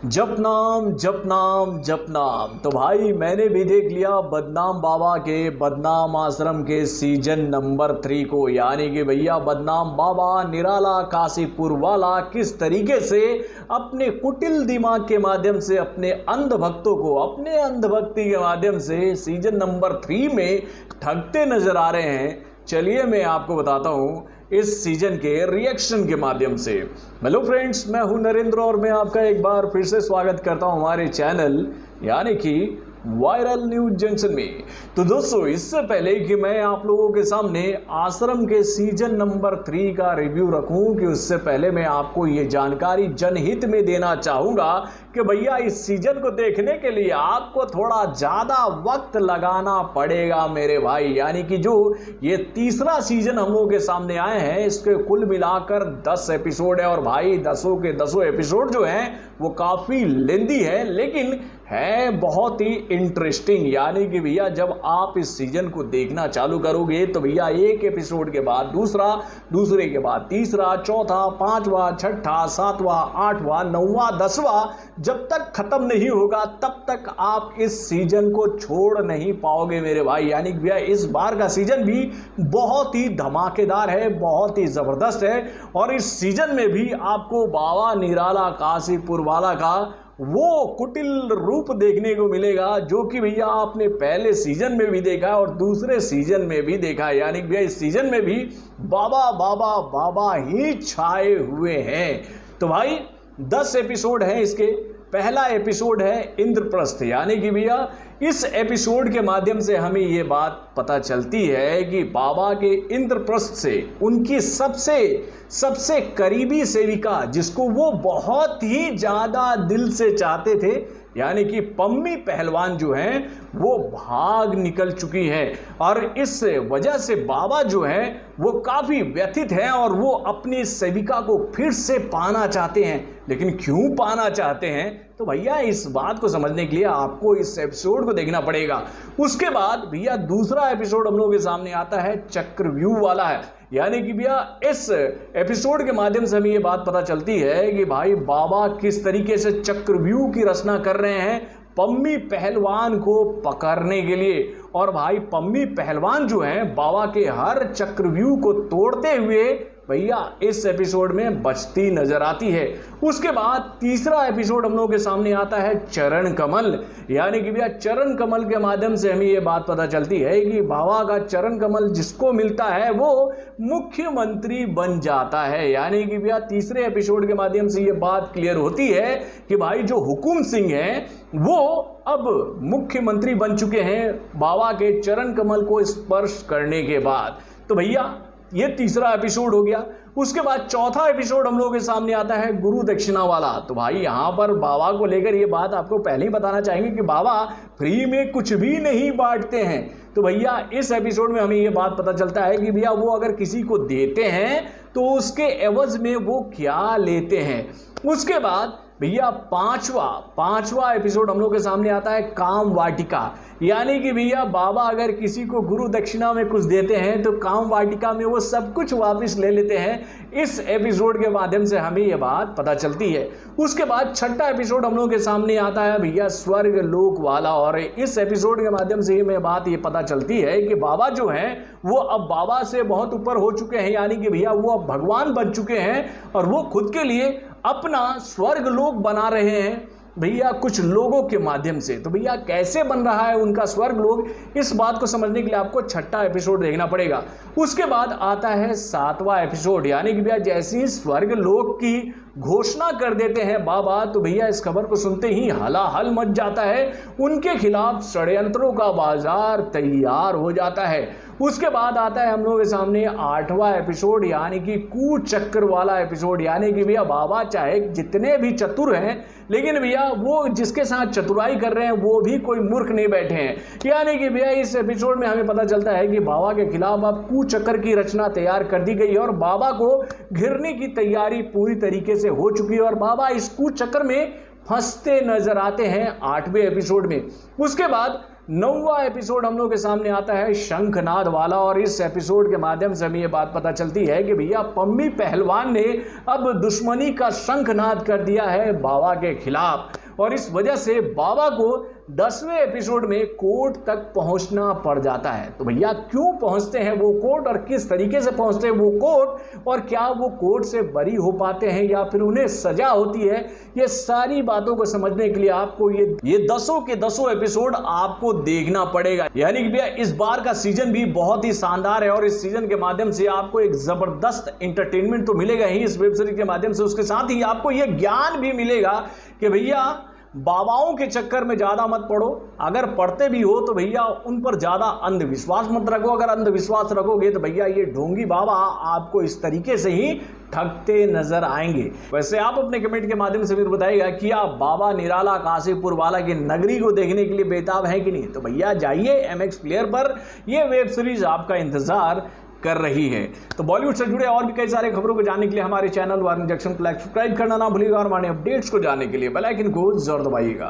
जप नाम जप नाम जप नाम। तो भाई मैंने भी देख लिया बदनाम बाबा के बदनाम आश्रम के सीजन नंबर 3 को, यानी कि भैया बदनाम बाबा निराला काशीपुर वाला किस तरीके से अपने कुटिल दिमाग के माध्यम से अपने अंध भक्तों को अपने अंधभक्ति के माध्यम से सीजन नंबर 3 में ठगते नजर आ रहे हैं। चलिए मैं आपको बताता हूँ इस सीजन के रिएक्शन के माध्यम से। हेलो फ्रेंड्स, मैं हूं नरेंद्र और मैं आपका एक बार फिर से स्वागत करता हूं हमारे चैनल यानी कि वायरल न्यूज जंक्शन में। तो दोस्तों, इससे पहले कि मैं आप लोगों के सामने आश्रम के सीजन नंबर 3 का रिव्यू रखूं कि उससे पहले मैं आपको ये जानकारी जनहित में देना चाहूँगा कि भैया इस सीजन को देखने के लिए आपको थोड़ा ज़्यादा वक्त लगाना पड़ेगा मेरे भाई। यानी कि जो ये तीसरा सीजन हम लोगों के सामने आए हैं, इसके कुल मिलाकर 10 एपिसोड है और भाई 10 के 10 एपिसोड जो हैं वो काफ़ी लेंदी है, लेकिन है बहुत ही इंटरेस्टिंग। यानी कि भैया जब आप इस सीजन को देखना चालू करोगे तो भैया एक एपिसोड के बाद दूसरा, दूसरे के बाद तीसरा, चौथा, पांचवा, छठा, सातवां, आठवां, नौवां, 10वां जब तक खत्म नहीं होगा तब तक आप इस सीजन को छोड़ नहीं पाओगे मेरे भाई। यानी कि भैया इस बार का सीजन भी बहुत ही धमाकेदार है, बहुत ही जबरदस्त है और इस सीजन में भी आपको बाबा निराला काशीपुर वाला का वो कुटिल रूप देखने को मिलेगा जो कि भैया आपने पहले सीजन में भी देखा और दूसरे सीजन में भी देखा। यानी भैया इस सीजन में भी बाबा बाबा बाबा ही छाए हुए हैं। तो भाई 10 एपिसोड हैं इसके। पहला एपिसोड है इंद्रप्रस्थ। यानी कि भैया इस एपिसोड के माध्यम से हमें ये बात पता चलती है कि बाबा के इंद्रप्रस्थ से उनकी सबसे करीबी सेविका, जिसको वो बहुत ही ज़्यादा दिल से चाहते थे, यानी कि पम्मी पहलवान जो हैं वो भाग निकल चुकी है और इस वजह से बाबा जो है वो काफ़ी व्यथित हैं और वो अपनी सेविका को फिर से पाना चाहते हैं। लेकिन क्यों पाना चाहते हैं तो भैया इस बात को समझने के लिए आपको इस एपिसोड को देखना पड़ेगा। उसके बाद भैया दूसरा एपिसोड हम लोगों के सामने आता है, चक्रव्यूह वाला है। यानी कि भैया इस एपिसोड के माध्यम से हमें ये बात पता चलती है कि भाई बाबा किस तरीके से चक्रव्यूह की रचना कर रहे हैं पम्मी पहलवान को पकड़ने के लिए। और भाई पम्मी पहलवान जो है बाबा के हर चक्रव्यूह को तोड़ते हुए भैया इस एपिसोड में बचती नजर आती है। उसके बाद तीसरा एपिसोड हम लोगों के सामने आता है चरण कमल। यानी कि भैया चरण कमल के माध्यम से हमें ये बात पता चलती है कि बाबा का चरण कमल जिसको मिलता है वो मुख्यमंत्री बन जाता है। यानी कि भैया तीसरे एपिसोड के माध्यम से ये बात क्लियर होती है कि भाई जो हुकुम सिंह है वो अब मुख्यमंत्री बन चुके हैं बाबा के चरण कमल को स्पर्श करने के बाद। तो भैया ये तीसरा एपिसोड हो गया। उसके बाद चौथा एपिसोड हम लोगों के सामने आता है गुरु दक्षिणा वाला। तो भाई यहाँ पर बाबा को लेकर ये बात आपको पहले ही बताना चाहेंगे कि बाबा फ्री में कुछ भी नहीं बांटते हैं। तो भैया इस एपिसोड में हमें ये बात पता चलता है कि भैया वो अगर किसी को देते हैं तो उसके एवज में वो क्या लेते हैं। उसके बाद भैया पांचवा एपिसोड हम लोग के सामने आता है काम वाटिका। यानी कि भैया बाबा अगर किसी को गुरु दक्षिणा में कुछ देते हैं तो काम वाटिका में वो सब कुछ वापस ले लेते हैं। इस एपिसोड के माध्यम से हमें ये बात पता चलती है। उसके बाद छठा एपिसोड हम लोग के सामने आता है भैया स्वर्ग लोक वाला और इस एपिसोड के माध्यम से हमें बात ये पता चलती है कि बाबा जो हैं वो अब बाबा से बहुत ऊपर हो चुके हैं। यानी कि भैया वो अब भगवान बन चुके हैं और वो खुद के लिए अपना स्वर्ग लोक बना रहे हैं भैया कुछ लोगों के माध्यम से। तो भैया कैसे बन रहा है उनका स्वर्ग लोक, इस बात को समझने के लिए आपको छठा एपिसोड देखना पड़ेगा। उसके बाद आता है 7वां एपिसोड। यानी कि भैया जैसे ही स्वर्ग लोक की घोषणा कर देते हैं बाबा तो भैया इस खबर को सुनते ही हलाहल मच जाता है, उनके खिलाफ षड्यंत्रों का बाजार तैयार हो जाता है। उसके बाद आता है हम लोगों के सामने 8वां एपिसोड, यानी कि कुचक्र वाला एपिसोड। यानी कि भैया बाबा चाहे जितने भी चतुर हैं लेकिन भैया वो जिसके साथ चतुराई कर रहे हैं वो भी कोई मूर्ख नहीं बैठे हैं। यानी कि भैया इस एपिसोड में हमें पता चलता है कि बाबा के खिलाफ अब कुचक्र की रचना तैयार कर दी गई है और बाबा को घिरने की तैयारी पूरी तरीके से हो चुकी है और बाबा इस कुचक्र में फंसते नजर आते हैं 8वें एपिसोड में। उसके बाद 9वां एपिसोड हम लोग के सामने आता है शंखनाद वाला, और इस एपिसोड के माध्यम से हमें ये बात पता चलती है कि भैया पम्मी पहलवान ने अब दुश्मनी का शंखनाद कर दिया है बाबा के खिलाफ, और इस वजह से बाबा को 10वें एपिसोड में कोर्ट तक पहुंचना पड़ जाता है। तो भैया क्यों पहुंचते हैं वो कोर्ट, और किस तरीके से पहुंचते हैं वो कोर्ट, और क्या वो कोर्ट से बरी हो पाते हैं या फिर उन्हें सजा होती है, ये सारी बातों को समझने के लिए आपको ये 10 के 10 एपिसोड आपको देखना पड़ेगा। यानी कि भैया इस बार का सीजन भी बहुत ही शानदार है, और इस सीजन के माध्यम से आपको एक जबरदस्त एंटरटेनमेंट तो मिलेगा ही इस वेब सीरीज के माध्यम से, उसके साथ ही आपको ये ज्ञान भी मिलेगा कि भैया बाबाओं के चक्कर में ज्यादा मत पड़ो, अगर पढ़ते भी हो तो भैया उन पर ज्यादा अंधविश्वास मत रखो, अगर अंधविश्वास रखोगे तो भैया ये ढोंगी बाबा आपको इस तरीके से ही ठगते नजर आएंगे। वैसे आप अपने कमेंट के माध्यम से फिर बताइएगा कि आप बाबा निराला काशीपुर वाला की नगरी को देखने के लिए बेताब है कि नहीं। तो भैया जाइए MX प्लेयर पर, यह वेब सीरीज आपका इंतजार कर रही है। तो बॉलीवुड से जुड़े और भी कई सारे खबरों को जानने के लिए हमारे चैनल वार्निंग जंक्शन को सब्सक्राइब करना ना भूलिएगा, और हमारे अपडेट्स को जानने के लिए बेल आइकन को जरूर दबाइएगा।